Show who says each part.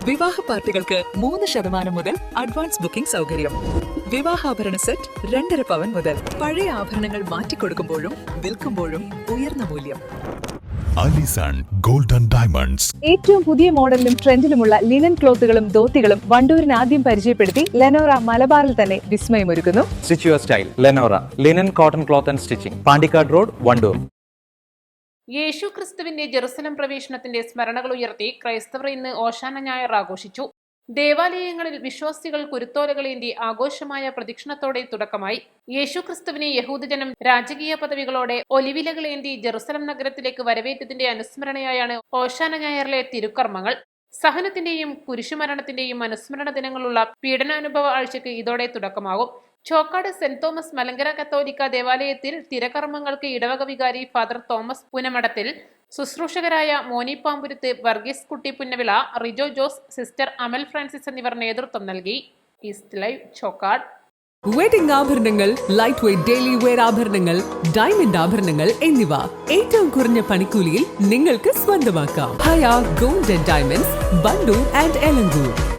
Speaker 1: വിവാഹ പാർട്ടികൾക്ക് 3% മുതൽ അഡ്വാൻസ് ബുക്കിംഗ് സൗകര്യം. വിവാഹാഭരണ സെറ്റ് 2.5 പവൻ മുതൽ. പഴയ ആഭരണങ്ങൾ മാറ്റിക്കൊടുക്കുമ്പോഴും വിൽക്കുമ്പോഴും ഉയർന്ന മൂല്യം.
Speaker 2: Allison golden diamonds.
Speaker 3: ഏറ്റവും പുതിയ മോഡലിലും ട്രെൻഡിലുമുള്ള ലിനൻ ക്ലോത്തുകളും ധോത്തികളും വണ്ടൂരിന് ആദ്യം പരിചയപ്പെടുത്തി ലെനോറ മലബാറിൽ തന്നെ വിസ്മയമൊരുക്കുന്നു.
Speaker 4: Stitch your style Lenora linen cotton cloth and stitching, Pandikkad road, Wandoor.
Speaker 5: Yeshu ക്രിസ്തുവിന്റെ ജെറുസലം പ്രവേശനത്തിന്റെ സ്മരണകൾ ഉയർത്തി ക്രൈസ്തവർ ഇന്ന് ഓശാന ഞായർ ആഘോഷിച്ചു. ദേവാലയങ്ങളിൽ വിശ്വാസികൾ കുരുത്തോലകളേന്തി ആഘോഷമായ പ്രദക്ഷിണത്തോടെ തുടക്കമായി. യേശു ക്രിസ്തുവിനെ യഹൂദജനം രാജകീയ പദവികളോടെ ഒലിവിലകളേന്തി ജെറുസലം നഗരത്തിലേക്ക് വരവേറ്റതിന്റെ അനുസ്മരണയായാണ് ഓശാന ഞായറിലെ തിരുക്കർമ്മങ്ങൾ. സഹനത്തിന്റെയും കുരിശുമരണത്തിന്റെയും അനുസ്മരണ ദിനങ്ങളുള്ള പീഡനാനുഭവ ആഴ്ചയ്ക്ക് ഇതോടെ തുടക്കമാകും. ചോക്കാട് സെന്റ് തോമസ് മലങ്കര കത്തോലിക്ക ദേവാലയത്തിൽ തിരകർമ്മങ്ങൾക്ക് ഇടവക വികാരി ഫാദർ തോമസ് പുനമടത്തിൽ, ശുശ്രൂഷകരായ മോനി പാമ്പുരുത്ത്, വർഗീസ് കുട്ടി പുന്നവിള, റിജോ ജോസ്, സിസ്റ്റർ അമൽ ഫ്രാൻസിസ് എന്നിവർ നേതൃത്വം നൽകി. East live, Chokkad.
Speaker 6: വെഡിംഗ് ആഭരണങ്ങൾ, ലൈറ്റ് വെയ്റ്റ് ഡെയിലി വെയർ ആഭരണങ്ങൾ, ഡയമണ്ട് ആഭരണങ്ങൾ എന്നിവ ഏറ്റവും കുറഞ്ഞ പണിക്കൂലിയിൽ നിങ്ങൾക്ക് സ്വന്തമാക്കാം. Haya gold and diamonds, Wandoor and Elankur.